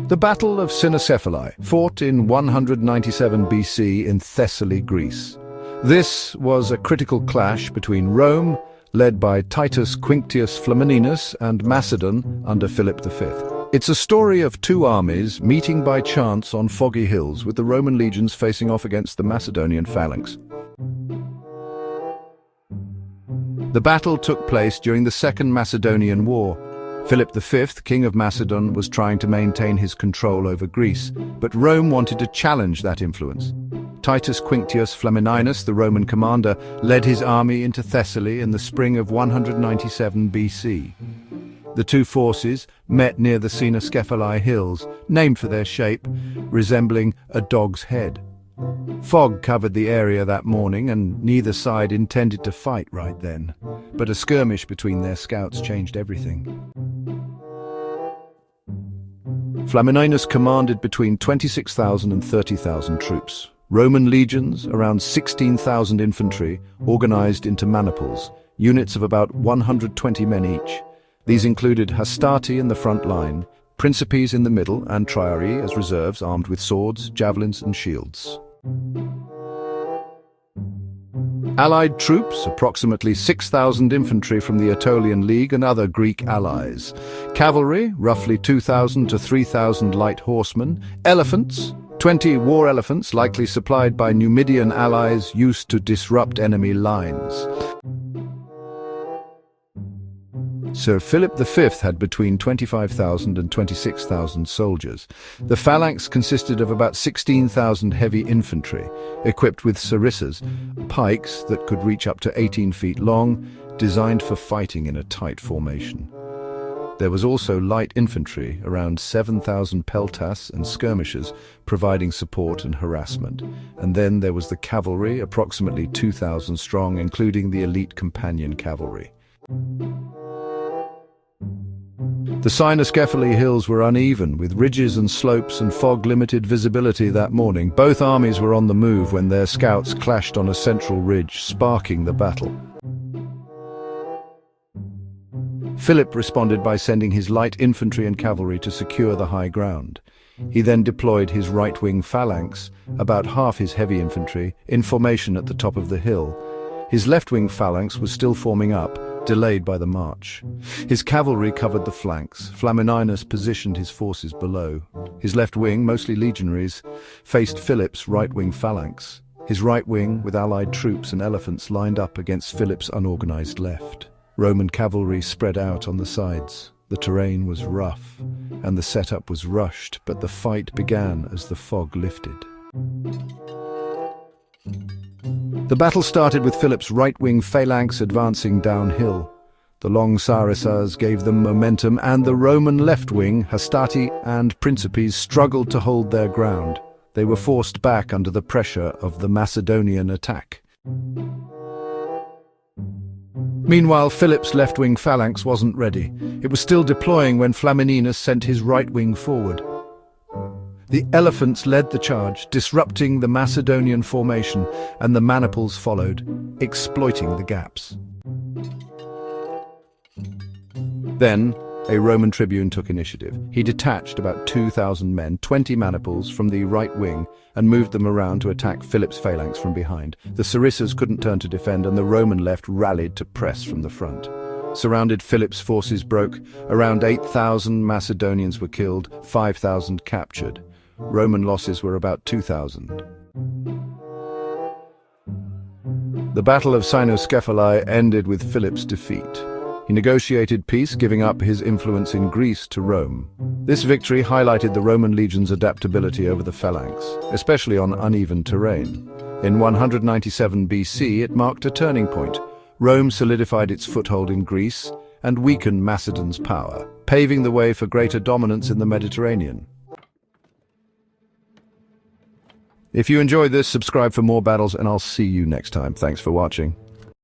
The Battle of Cynoscephalae, fought in 197 BC in Thessaly, Greece. This was a critical clash between Rome, led by Titus Quinctius Flamininus, and Macedon under Philip V. It's a story of two armies meeting by chance on foggy hills, with the Roman legions facing off against the Macedonian phalanx. The battle took place during the Second Macedonian War. Philip V, King of Macedon, was trying to maintain his control over Greece, but Rome wanted to challenge that influence. Titus Quinctius Flamininus, the Roman commander, led his army into Thessaly in the spring of 197 BC. The two forces met near the Cynoscephalae hills, named for their shape, resembling a dog's head. Fog covered the area that morning, and neither side intended to fight right then. But a skirmish between their scouts changed everything. Flamininus commanded between 26,000 and 30,000 troops. Roman legions, around 16,000 infantry, organized into maniples, units of about 120 men each. These included hastati in the front line, principes in the middle, and triarii as reserves armed with swords, javelins, and shields. Allied troops, approximately 6,000 infantry from the Aetolian League and other Greek allies. Cavalry, roughly 2,000 to 3,000 light horsemen. Elephants, 20 war elephants likely supplied by Numidian allies used to disrupt enemy lines. Sir Philip V had between 25,000 and 26,000 soldiers. The phalanx consisted of about 16,000 heavy infantry, equipped with sarissas, pikes that could reach up to 18 feet long, designed for fighting in a tight formation. There was also light infantry, around 7,000 peltas and skirmishers, providing support and harassment. And then there was the cavalry, approximately 2,000 strong, including the elite companion cavalry. The Cynoscephalae hills were uneven, with ridges and slopes and fog-limited visibility that morning. Both armies were on the move when their scouts clashed on a central ridge, sparking the battle. Philip responded by sending his light infantry and cavalry to secure the high ground. He then deployed his right-wing phalanx, about half his heavy infantry, in formation at the top of the hill. His left-wing phalanx was still forming up, delayed by the march. His cavalry covered the flanks. Flamininus positioned his forces below. His left wing, mostly legionaries, faced Philip's right-wing phalanx. His right wing, with allied troops and elephants, lined up against Philip's unorganized left. Roman cavalry spread out on the sides. The terrain was rough, and the setup was rushed, but the fight began as the fog lifted. The battle started with Philip's right-wing phalanx advancing downhill. The long sarissas gave them momentum, and the Roman left wing, hastati and principes, struggled to hold their ground. They were forced back under the pressure of the Macedonian attack. Meanwhile, Philip's left-wing phalanx wasn't ready. It was still deploying when Flamininus sent his right wing forward. The elephants led the charge, disrupting the Macedonian formation, and the maniples followed, exploiting the gaps. Then, a Roman tribune took initiative. He detached about 2,000 men, 20 maniples, from the right wing and moved them around to attack Philip's phalanx from behind. The sarissas couldn't turn to defend, and the Roman left rallied to press from the front. Surrounded, Philip's forces broke. Around 8,000 Macedonians were killed, 5,000 captured. Roman losses were about 2,000. The Battle of Cynoscephalae ended with Philip's defeat. He negotiated peace, giving up his influence in Greece to Rome. This victory highlighted the Roman legion's adaptability over the phalanx, especially on uneven terrain. In 197 BC, it marked a turning point. Rome solidified its foothold in Greece and weakened Macedon's power, paving the way for greater dominance in the Mediterranean. If you enjoyed this, subscribe for more battles, and I'll see you next time. Thanks for watching.